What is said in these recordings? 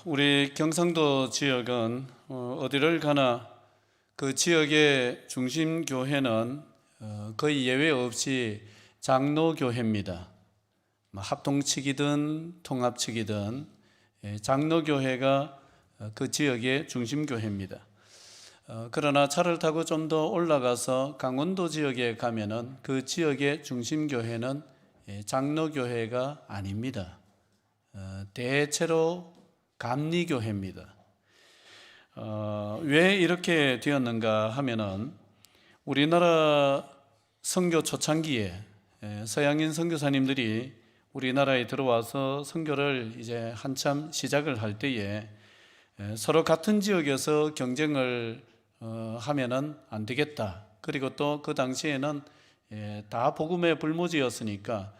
우리 경상도 지역은 어디를 가나 그 지역의 중심 교회는 거의 예외 없이 장로교회입니다. 합동측이든 통합측이든 장로교회가 그 지역의 중심 교회입니다. 그러나 차를 타고 좀 더 올라가서 강원도 지역에 가면은 그 지역의 중심 교회는 장로교회가 아닙니다. 대체로 감리교회입니다. 왜 이렇게 되었는가 하면은 우리나라 선교 초창기에 서양인 선교사님들이 우리나라에 들어와서 선교를 이제 한참 시작을 할 때에 서로 같은 지역에서 경쟁을 하면은 안 되겠다. 그리고 또 그 당시에는 다 복음의 불모지였으니까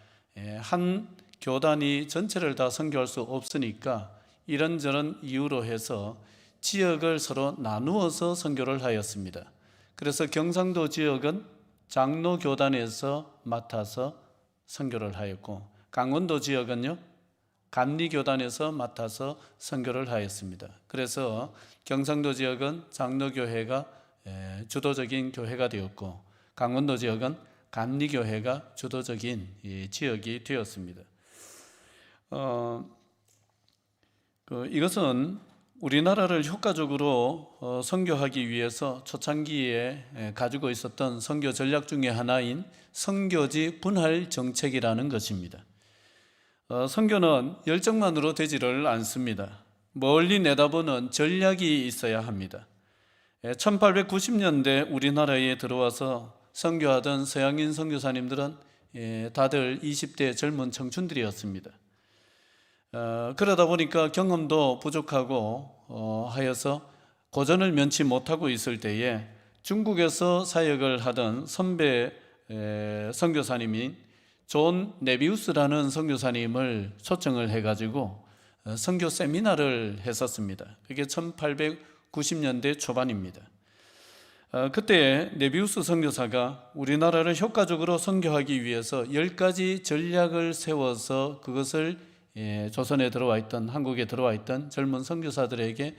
한 교단이 전체를 다 선교할 수 없으니까 이런저런 이유로 해서 지역을 서로 나누어서 선교를 하였습니다. 그래서 경상도 지역은 장로교단에서 맡아서 선교를 하였고, 강원도 지역은요 감리교단에서 맡아서 선교를 하였습니다. 그래서 경상도 지역은 장로교회가 주도적인 교회가 되었고, 강원도 지역은 감리교회가 주도적인 지역이 되었습니다. 이것은 우리나라를 효과적으로 선교하기 위해서 초창기에 가지고 있었던 선교 전략 중에 하나인 선교지 분할 정책이라는 것입니다. 선교는 열정만으로 되지를 않습니다. 멀리 내다보는 전략이 있어야 합니다. 1890년대 우리나라에 들어와서 선교하던 서양인 선교사님들은 다들 20대 젊은 청춘들이었습니다. 그러다 보니까 경험도 부족하고 하여서 고전을 면치 못하고 있을 때에 중국에서 사역을 하던 선배 선교사님인 존 네비우스라는 선교사님을 초청을 해가지고 선교 세미나를 했었습니다. 그게 1890년대 초반입니다. 그때 네비우스 선교사가 우리나라를 효과적으로 선교하기 위해서 10가지 전략을 세워서 그것을 조선에 들어와 있던, 한국에 들어와 있던 젊은 선교사들에게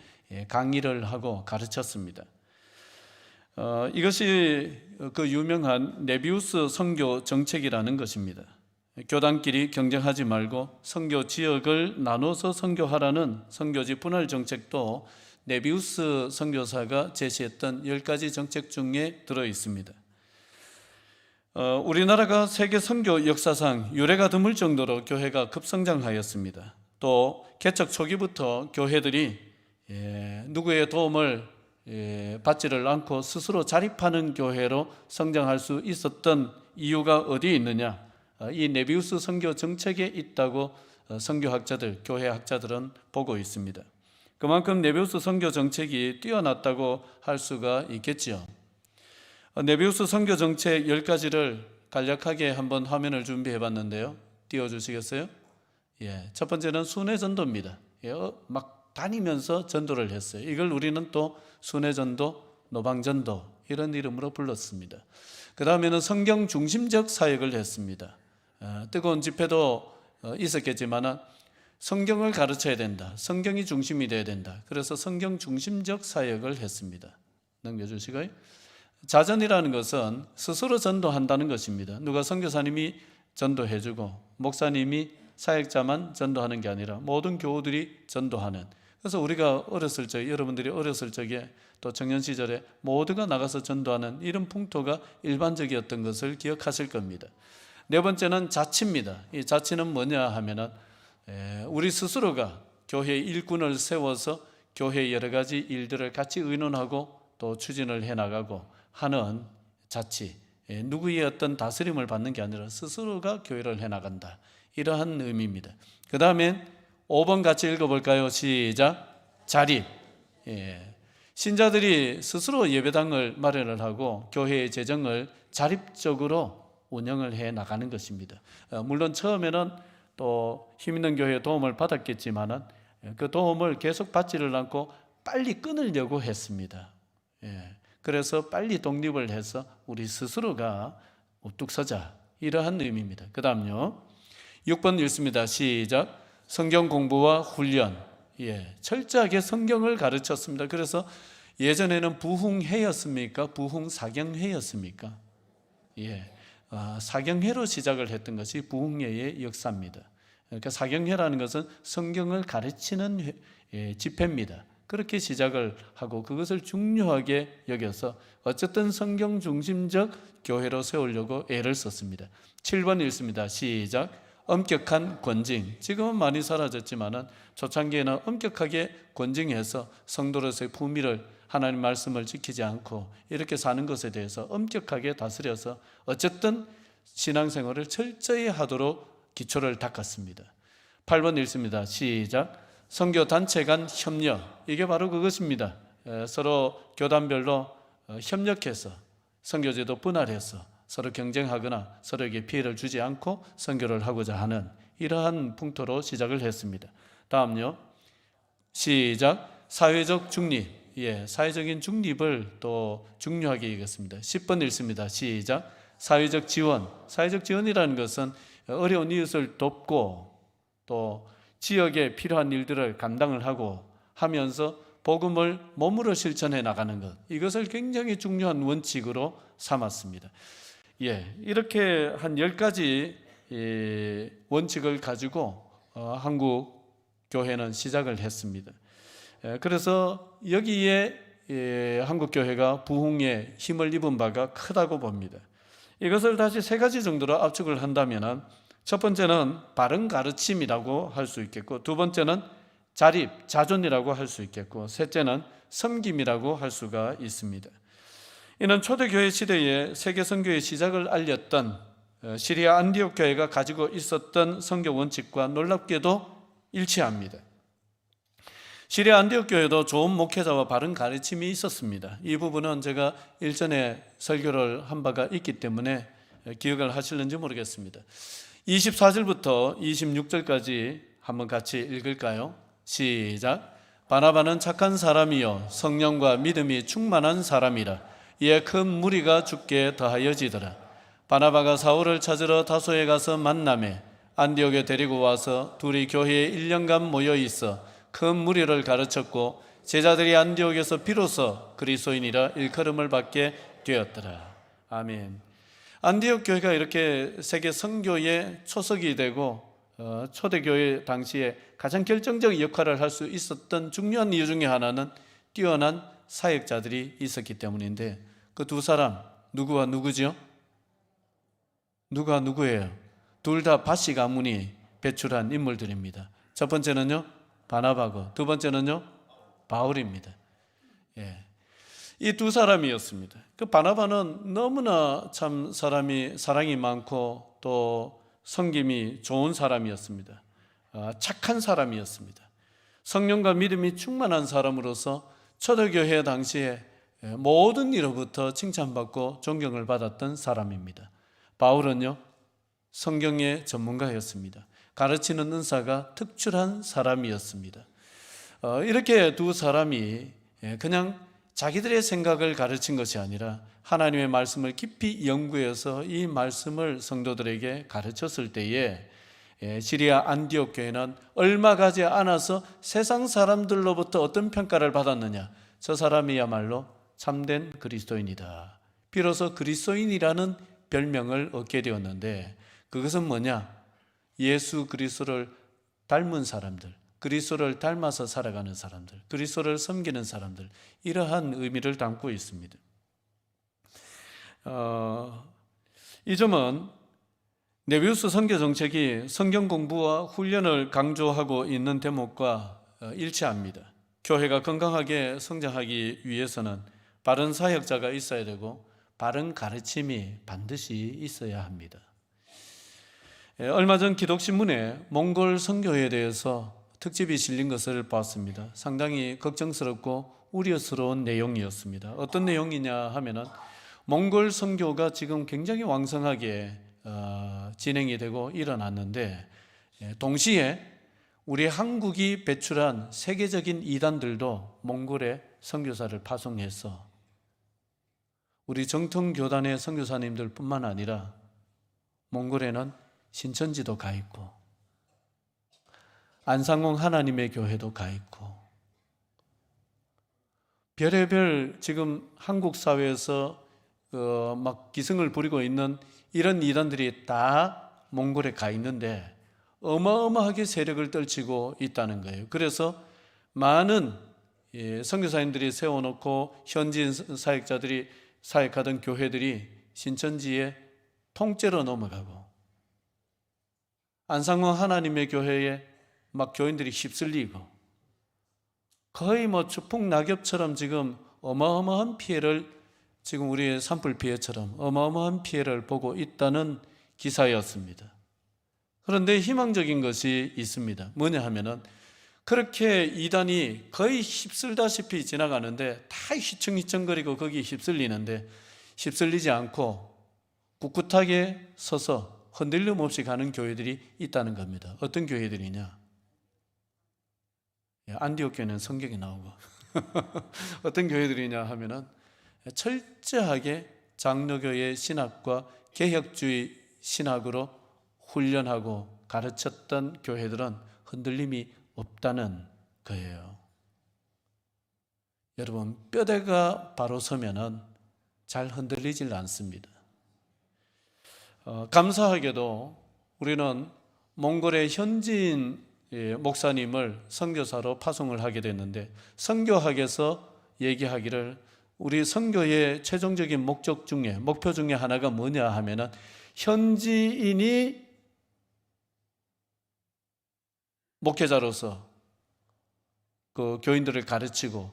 강의를 하고 가르쳤습니다. 이것이 그 유명한 네비우스 선교 정책이라는 것입니다. 교단끼리 경쟁하지 말고 선교 지역을 나눠서 선교하라는 선교지 분할 정책도 네비우스 선교사가 제시했던 10가지 정책 중에 들어 있습니다. 우리나라가 세계 선교 역사상 유례가 드물 정도로 교회가 급성장하였습니다. 또 개척 초기부터 교회들이 누구의 도움을 받지를 않고 스스로 자립하는 교회로 성장할 수 있었던 이유가 어디에 있느냐? 이 네비우스 선교 정책에 있다고 선교학자들, 교회학자들은 보고 있습니다. 그만큼 네비우스 선교 정책이 뛰어났다고 할 수가 있겠죠. 네비우스 선교 정책 10가지를 간략하게 한번 화면을 준비해 봤는데요. 띄워주시겠어요? 첫 번째는 순회 전도입니다. 막 다니면서 전도를 했어요. 이걸 우리는 또 순회 전도, 노방 전도 이런 이름으로 불렀습니다. 그 다음에는 성경 중심적 사역을 했습니다. 뜨거운 집회도 있었겠지만 성경을 가르쳐야 된다. 성경이 중심이 돼야 된다. 그래서 성경 중심적 사역을 했습니다. 넘겨주시고요. 자전이라는 것은 스스로 전도한다는 것입니다. 누가 선교사님이 전도해주고 목사님이 사역자만 전도하는 게 아니라 모든 교우들이 전도하는. 그래서 우리가 어렸을 적, 여러분들이 어렸을 적에 또 청년 시절에 모두가 나가서 전도하는 이런 풍토가 일반적이었던 것을 기억하실 겁니다. 네 번째는 자치입니다. 이 자치는 뭐냐 하면은 우리 스스로가 교회 일꾼을 세워서 교회 여러 가지 일들을 같이 의논하고 또 추진을 해나가고 하는 자치, 누구의 어떤 다스림을 받는 게 아니라 스스로가 교회를 해나간다, 이러한 의미입니다. 그 다음에 5번 같이 읽어볼까요? 시작. 자립. 신자들이 스스로 예배당을 마련을 하고 교회의 재정을 자립적으로 운영을 해 나가는 것입니다. 물론 처음에는 또 힘있는 교회의 도움을 받았겠지만 그 도움을 계속 받지를 않고 빨리 끊으려고 했습니다. 그래서 빨리 독립을 해서 우리 스스로가 우뚝 서자, 이러한 의미입니다. 그 다음요 6번 읽습니다. 시작. 성경 공부와 훈련, 철저하게 성경을 가르쳤습니다. 그래서 예전에는 부흥회였습니까? 부흥사경회였습니까? 사경회로 시작을 했던 것이 부흥회의 역사입니다. 그러니까 사경회라는 것은 성경을 가르치는 집회입니다. 그렇게 시작을 하고 그것을 중요하게 여겨서 어쨌든 성경 중심적 교회로 세우려고 애를 썼습니다. 7번 읽습니다. 시작. 엄격한 권징. 지금은 많이 사라졌지만 초창기에는 엄격하게 권징해서 성도로서의 품위를, 하나님 말씀을 지키지 않고 이렇게 사는 것에 대해서 엄격하게 다스려서 어쨌든 신앙생활을 철저히 하도록 기초를 닦았습니다. 8번 읽습니다. 시작. 선교 단체 간 협력. 이게 바로 그것입니다. 서로 교단별로 협력해서 선교제도 분할해서 서로 경쟁하거나 서로에게 피해를 주지 않고 선교를 하고자 하는 이러한 풍토로 시작을 했습니다. 다음요. 시작. 사회적 중립. 사회적인 중립을 또 중요하게 여겼습니다. 10번 읽습니다. 시작. 사회적 지원. 사회적 지원이라는 것은 어려운 이웃을 돕고 또 지역에 필요한 일들을 감당을 하고 하면서 복음을 몸으로 실천해 나가는 것, 이것을 굉장히 중요한 원칙으로 삼았습니다. 이렇게 한 10가지 원칙을 가지고 한국 교회는 시작을 했습니다. 그래서 여기에 한국 교회가 부흥에 힘을 입은 바가 크다고 봅니다. 이것을 다시 3가지 정도로 압축을 한다면 첫 번째는 바른 가르침이라고 할 수 있겠고, 두 번째는 자립, 자존이라고 할 수 있겠고, 셋째는 섬김이라고 할 수가 있습니다. 이는 초대교회 시대에 세계 선교의 시작을 알렸던 시리아 안디옥 교회가 가지고 있었던 선교 원칙과 놀랍게도 일치합니다. 시리아 안디옥 교회도 좋은 목회자와 바른 가르침이 있었습니다. 이 부분은 제가 일전에 설교를 한 바가 있기 때문에 기억을 하실는지 모르겠습니다. 24절부터 26절까지 한번 같이 읽을까요? 시작. 바나바는 착한 사람이요 성령과 믿음이 충만한 사람이라. 이에 큰 무리가 죽게 더하여지더라. 바나바가 사울을 찾으러 다소에 가서 만나매 안디옥에 데리고 와서 둘이 교회에 1년간 모여 있어 큰 무리를 가르쳤고 제자들이 안디옥에서 비로소 그리스도인이라 일컬음을 받게 되었더라. 아멘. 안디옥 교회가 이렇게 세계 선교의 초석이 되고 초대교회 당시에 가장 결정적 역할을 할 수 있었던 중요한 이유 중에 하나는 뛰어난 사역자들이 있었기 때문인데, 그 두 사람 누구와 누구죠? 누가 누구예요? 둘 다 바시 가문이 배출한 인물들입니다. 첫 번째는요 바나바고, 두 번째는요 바울입니다. 이 두 사람이었습니다. 그 바나바는 너무나 참 사랑이 많고 또 섬김이 좋은 사람이었습니다. 착한 사람이었습니다. 성령과 믿음이 충만한 사람으로서 초대교회 당시에 모든 이로부터 칭찬받고 존경을 받았던 사람입니다. 바울은요 성경의 전문가였습니다. 가르치는 은사가 특출한 사람이었습니다. 이렇게 두 사람이 그냥 자기들의 생각을 가르친 것이 아니라 하나님의 말씀을 깊이 연구해서 이 말씀을 성도들에게 가르쳤을 때에 시리아 안디옥 교회는 얼마 가지 않아서 세상 사람들로부터 어떤 평가를 받았느냐? 저 사람이야말로 참된 그리스도인이다. 비로소 그리스도인이라는 별명을 얻게 되었는데, 그것은 뭐냐? 예수 그리스도를 닮은 사람들, 그리스도를 닮아서 살아가는 사람들, 그리스도를 섬기는 사람들, 이러한 의미를 담고 있습니다. 이 점은 네비우스 선교 정책이 성경 공부와 훈련을 강조하고 있는 대목과 일치합니다. 교회가 건강하게 성장하기 위해서는 바른 사역자가 있어야 되고 바른 가르침이 반드시 있어야 합니다. 얼마 전 기독신문에 몽골 선교에 대해서 특집이 실린 것을 봤습니다. 상당히 걱정스럽고 우려스러운 내용이었습니다. 어떤 내용이냐 하면은 몽골 선교가 지금 굉장히 왕성하게 진행이 되고 일어났는데, 동시에 우리 한국이 배출한 세계적인 이단들도 몽골에 선교사를 파송해서 우리 정통교단의 선교사님들 뿐만 아니라 몽골에는 신천지도 가 있고 안상홍 하나님의 교회도 가 있고, 별의별 지금 한국 사회에서 막 기승을 부리고 있는 이런 이단들이 다 몽골에 가 있는데 어마어마하게 세력을 떨치고 있다는 거예요. 그래서 많은 선교사님들이 세워놓고 현지인 사역자들이 사역하던 교회들이 신천지에 통째로 넘어가고, 안상홍 하나님의 교회에 막 교인들이 휩쓸리고, 거의 뭐 추풍낙엽처럼 지금 어마어마한 피해를, 지금 우리의 산불 피해처럼 어마어마한 피해를 보고 있다는 기사였습니다. 그런데 희망적인 것이 있습니다. 뭐냐 하면은, 그렇게 이단이 거의 휩쓸다시피 지나가는데 다 휘청휘청거리고 거기 휩쓸리는데 휩쓸리지 않고 꿋꿋하게 서서 흔들림 없이 가는 교회들이 있다는 겁니다. 어떤 교회들이냐? 안디옥 교회는 성경에 나오고 어떤 교회들이냐 하면은 철저하게 장로교의 신학과 개혁주의 신학으로 훈련하고 가르쳤던 교회들은 흔들림이 없다는 거예요. 여러분, 뼈대가 바로 서면은 잘 흔들리질 않습니다. 감사하게도 우리는 몽골의 현지인 목사님을 선교사로 파송을 하게 됐는데, 선교학에서 얘기하기를 우리 선교의 최종적인 목표 중에 하나가 뭐냐 하면은 현지인이 목회자로서 그 교인들을 가르치고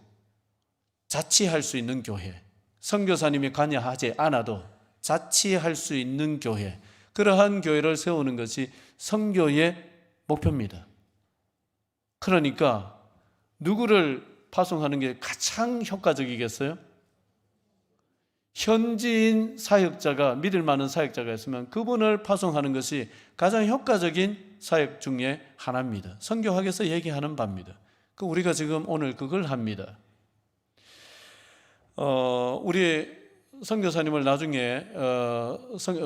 자치할 수 있는 교회, 선교사님이 관여하지 않아도 자치할 수 있는 교회, 그러한 교회를 세우는 것이 선교의 목표입니다. 그러니까 누구를 파송하는 게 가장 효과적이겠어요? 현지인 사역자가, 믿을 만한 사역자가 있으면 그분을 파송하는 것이 가장 효과적인 사역 중에 하나입니다. 선교학에서 얘기하는 바입니다. 우리가 지금 오늘 그걸 합니다. 우리 선교사님을 나중에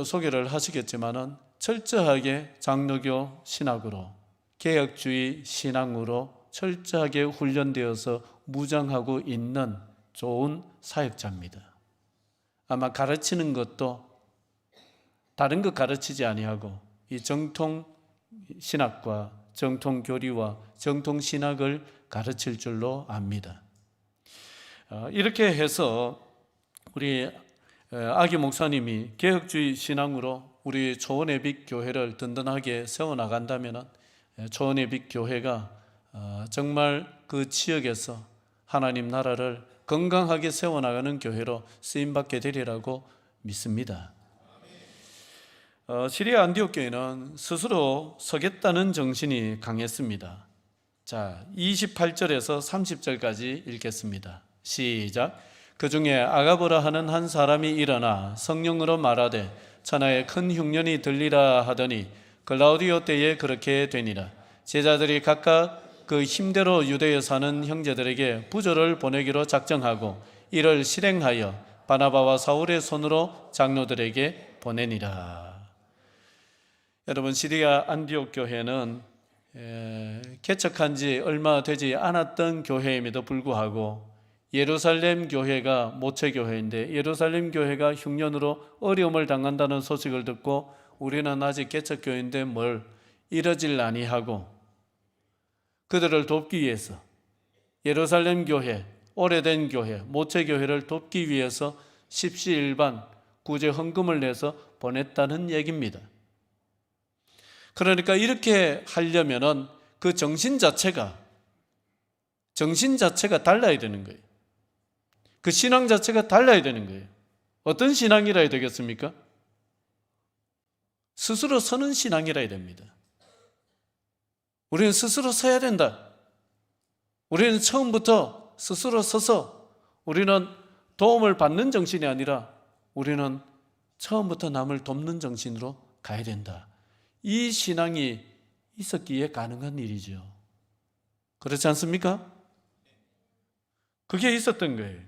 소개를 하시겠지만은 철저하게 장로교 신학으로, 개혁주의 신앙으로 철저하게 훈련되어서 무장하고 있는 좋은 사역자입니다. 아마 가르치는 것도 다른 것 가르치지 아니하고 이 정통 신학과 정통 교리와 정통 신학을 가르칠 줄로 압니다. 이렇게 해서 우리 아기 목사님이 개혁주의 신앙으로 우리 초원의 빛 교회를 든든하게 세워나간다면 초원의 빛 교회가 정말 그 지역에서 하나님 나라를 건강하게 세워나가는 교회로 쓰임받게 되리라고 믿습니다. 시리아 안디옥 교회는 스스로 서겠다는 정신이 강했습니다. 자, 28절에서 30절까지 읽겠습니다. 시작. 그 중에 아가보라 하는 한 사람이 일어나 성령으로 말하되 천하에 큰 흉년이 들리라 하더니 글라우디오 때에 그렇게 되니라. 제자들이 각각 그 힘대로 유대에 사는 형제들에게 부조를 보내기로 작정하고 이를 실행하여 바나바와 사울의 손으로 장로들에게 보내니라. 여러분, 시리아 안디옥 교회는 개척한 지 얼마 되지 않았던 교회임에도 불구하고 예루살렘 교회가 모체교회인데 예루살렘 교회가 흉년으로 어려움을 당한다는 소식을 듣고 우리는 아직 개척교회인데 뭘 이러질 아니하고 그들을 돕기 위해서 예루살렘 교회, 오래된 교회, 모체교회를 돕기 위해서 십시일반 구제 헌금을 내서 보냈다는 얘기입니다. 그러니까 이렇게 하려면은 그 정신 자체가 달라야 되는 거예요. 그 신앙 자체가 달라야 되는 거예요. 어떤 신앙이라야 되겠습니까? 스스로 서는 신앙이라야 됩니다. 우리는 스스로 서야 된다. 우리는 처음부터 스스로 서서 우리는 도움을 받는 정신이 아니라 우리는 처음부터 남을 돕는 정신으로 가야 된다. 이 신앙이 있었기에 가능한 일이죠. 그렇지 않습니까? 그게 있었던 거예요.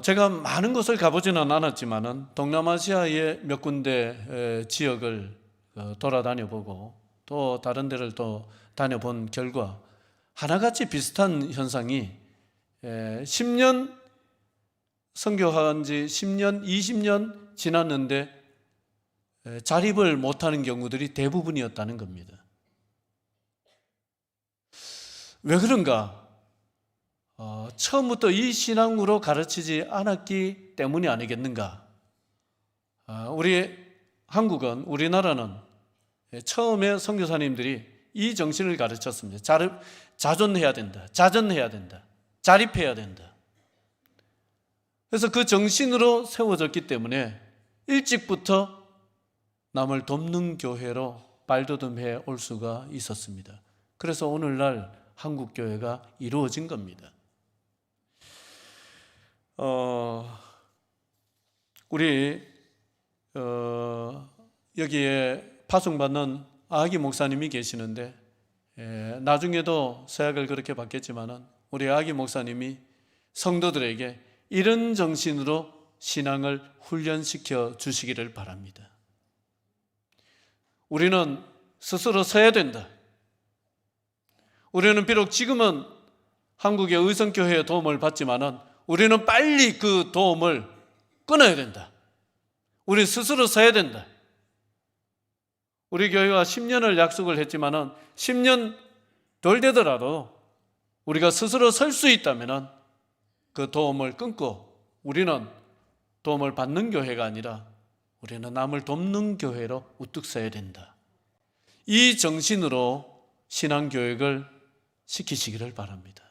제가 많은 곳을 가보지는 않았지만은 동남아시아의 몇 군데 지역을 돌아다녀 보고 또 다른 데를 또 다녀본 결과 하나같이 비슷한 현상이 10년 선교한 지 10년, 20년 지났는데 자립을 못하는 경우들이 대부분이었다는 겁니다. 왜 그런가? 처음부터 이 신앙으로 가르치지 않았기 때문이 아니겠는가? 우리 한국은, 우리나라는 처음에 선교사님들이 이 정신을 가르쳤습니다. 자존해야 된다. 자전해야 된다. 자립해야 된다. 그래서 그 정신으로 세워졌기 때문에 일찍부터 남을 돕는 교회로 발돋움해 올 수가 있었습니다. 그래서 오늘날 한국 교회가 이루어진 겁니다. 우리 여기에 파송받는 아기 목사님이 계시는데 나중에도 서약을 그렇게 받겠지만은 우리 아기 목사님이 성도들에게 이런 정신으로 신앙을 훈련시켜 주시기를 바랍니다. 우리는 스스로 서야 된다. 우리는 비록 지금은 한국의 의성교회의 도움을 받지만은 우리는 빨리 그 도움을 끊어야 된다. 우리 스스로 서야 된다. 우리 교회가 10년을 약속을 했지만은 10년 덜 되더라도 우리가 스스로 설 수 있다면은 그 도움을 끊고 우리는 도움을 받는 교회가 아니라 우리는 남을 돕는 교회로 우뚝 서야 된다. 이 정신으로 신앙교육을 시키시기를 바랍니다.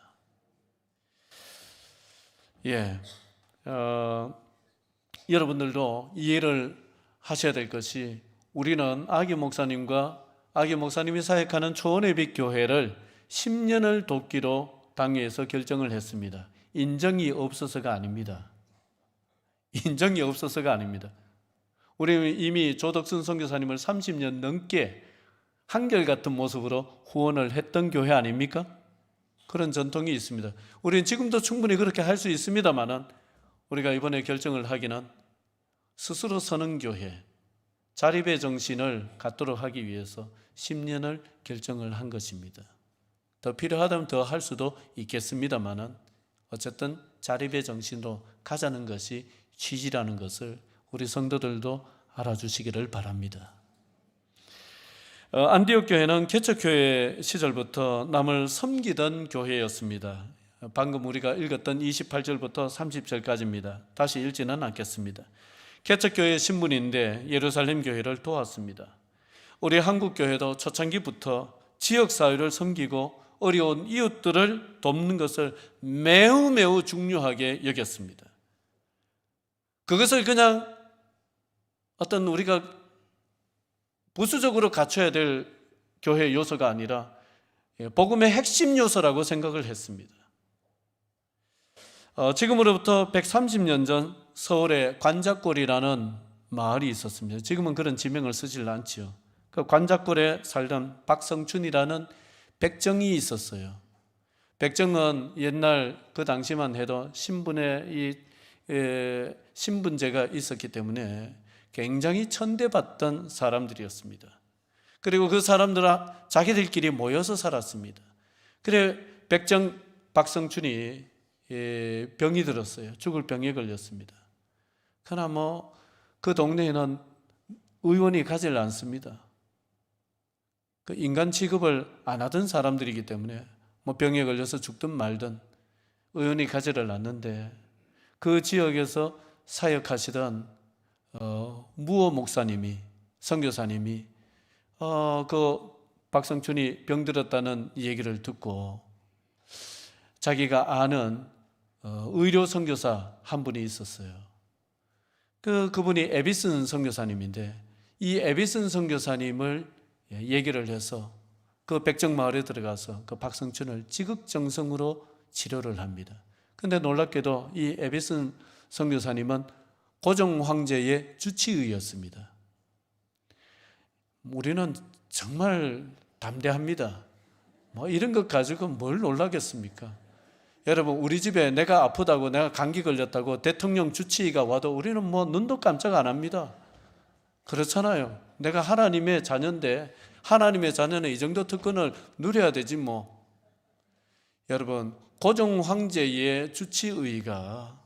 여러분들도 이해를 하셔야 될 것이 우리는 아기 목사님과 아기 목사님이 사역하는 초원의빛 교회를 10년을 돕기로 당회에서 결정을 했습니다. 인정이 없어서가 아닙니다. 인정이 없어서가 아닙니다. 우리 이미 조덕순 선교사님을 30년 넘게 한결같은 모습으로 후원을 했던 교회 아닙니까? 그런 전통이 있습니다. 우리는 지금도 충분히 그렇게 할 수 있습니다만은 우리가 이번에 결정을 하기는 스스로 서는 교회, 자립의 정신을 갖도록 하기 위해서 10년을 결정을 한 것입니다. 더 필요하다면 더 할 수도 있겠습니다만은 어쨌든 자립의 정신으로 가자는 것이 취지라는 것을 우리 성도들도 알아주시기를 바랍니다. 안디옥 교회는 개척교회 시절부터 남을 섬기던 교회였습니다. 방금 우리가 읽었던 28절부터 30절까지입니다. 다시 읽지는 않겠습니다. 개척교회 신분인데 예루살렘 교회를 도왔습니다. 우리 한국 교회도 초창기부터 지역사회를 섬기고 어려운 이웃들을 돕는 것을 매우 매우 중요하게 여겼습니다. 그것을 그냥 어떤 우리가 부수적으로 갖춰야 될 교회 요소가 아니라 복음의 핵심 요소라고 생각을 했습니다. 지금으로부터 130년 전 서울에 관작골이라는 마을이 있었습니다. 지금은 그런 지명을 쓰질 않지요. 그 관작골에 살던 박성춘이라는 백정이 있었어요. 백정은 옛날 그 당시만 해도 신분제가 있었기 때문에 굉장히 천대받던 사람들이었습니다. 그리고 그 사람들은 자기들끼리 모여서 살았습니다. 그래 백정 박성춘이 병이 들었어요. 죽을 병에 걸렸습니다. 그러나 그 동네에는 의원이 가지를 않습니다. 그 인간 취급을 안 하던 사람들이기 때문에 병에 걸려서 죽든 말든 의원이 가지를 않는데 그 지역에서 사역하시던 무호 목사님이, 선교사님이 그 박성춘이 병들었다는 얘기를 듣고 자기가 아는 의료 선교사 한 분이 있었어요. 그분이 에비슨 선교사님인데 이 에비슨 선교사님을 얘기를 해서 그 백정마을에 들어가서 그 박성춘을 지극정성으로 치료를 합니다. 그런데 놀랍게도 이 에비슨 선교사님은 고종 황제의 주치의였습니다. 우리는 정말 담대합니다. 이런 것 가지고 뭘 놀라겠습니까? 여러분, 우리 집에 내가 아프다고, 내가 감기 걸렸다고 대통령 주치의가 와도 우리는 눈도 깜짝 안 합니다. 그렇잖아요. 내가 하나님의 자녀인데 하나님의 자녀는 이 정도 특권을 누려야 되지 뭐. 여러분, 고종 황제의 주치의가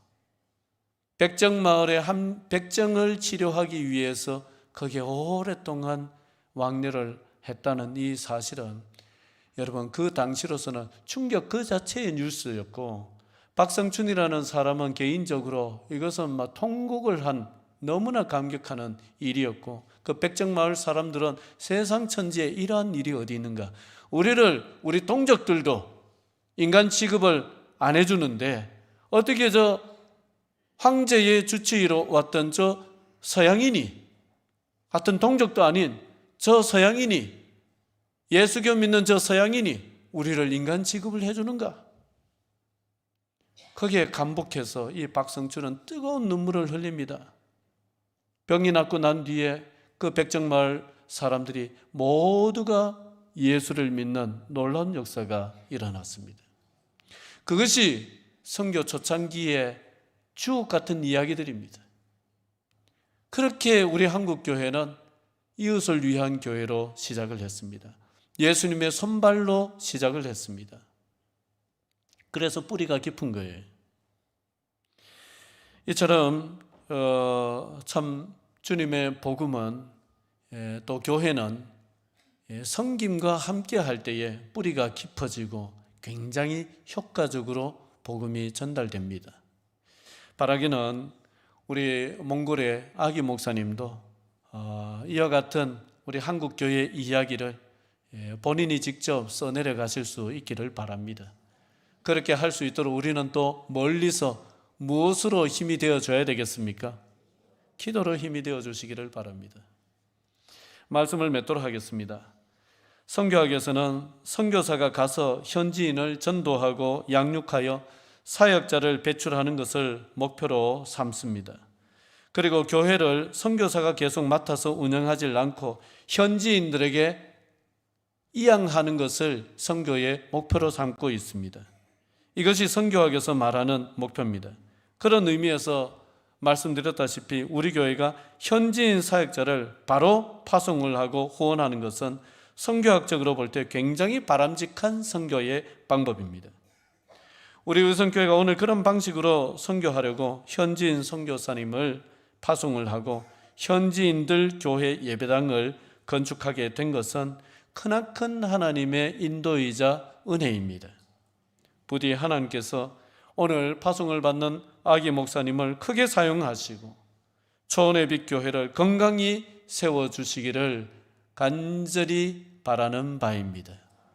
백정마을의 한 백정을 치료하기 위해서 거기에 오랫동안 왕래를 했다는 이 사실은 여러분, 그 당시로서는 충격 그 자체의 뉴스였고, 박성춘이라는 사람은 개인적으로 이것은 막 통곡을 한 너무나 감격하는 일이었고, 그 백정마을 사람들은 세상 천지에 이러한 일이 어디 있는가, 우리 동족들도 인간 취급을 안 해주는데 어떻게 저 황제의 주치의로 왔던 저 서양인이, 같은 동족도 아닌 저 서양인이, 예수교 믿는 저 서양인이 우리를 인간 취급을 해주는가? 거기에 감복해서 이 박성춘은 뜨거운 눈물을 흘립니다. 병이 낫고 난 뒤에 그 백정마을 사람들이 모두가 예수를 믿는 놀라운 역사가 일어났습니다. 그것이 선교 초창기의 주옥 같은 이야기들입니다. 그렇게 우리 한국교회는 이웃을 위한 교회로 시작을 했습니다. 예수님의 손발로 시작을 했습니다. 그래서 뿌리가 깊은 거예요. 이처럼 참 주님의 복음은, 또 교회는 섬김과 함께 할 때에 뿌리가 깊어지고 굉장히 효과적으로 복음이 전달됩니다. 바라기는 우리 몽골의 아기 목사님도 이와 같은 우리 한국교회 이야기를 본인이 직접 써내려 가실 수 있기를 바랍니다. 그렇게 할 수 있도록 우리는 또 멀리서 무엇으로 힘이 되어줘야 되겠습니까? 기도로 힘이 되어주시기를 바랍니다. 말씀을 맺도록 하겠습니다. 선교학에서는 선교사가 가서 현지인을 전도하고 양육하여 사역자를 배출하는 것을 목표로 삼습니다. 그리고 교회를 선교사가 계속 맡아서 운영하지 않고 현지인들에게 이양하는 것을 선교의 목표로 삼고 있습니다. 이것이 선교학에서 말하는 목표입니다. 그런 의미에서 말씀드렸다시피 우리 교회가 현지인 사역자를 바로 파송을 하고 후원하는 것은 선교학적으로 볼 때 굉장히 바람직한 선교의 방법입니다. 우리 의성교회가 오늘 그런 방식으로 선교하려고 현지인 선교사님을 파송을 하고 현지인들 교회 예배당을 건축하게 된 것은 크나큰 하나님의 인도이자 은혜입니다. 부디 하나님께서 오늘 파송을 받는 아기 목사님을 크게 사용하시고 초원의 빛 교회를 건강히 세워주시기를 간절히 바라는 바입니다.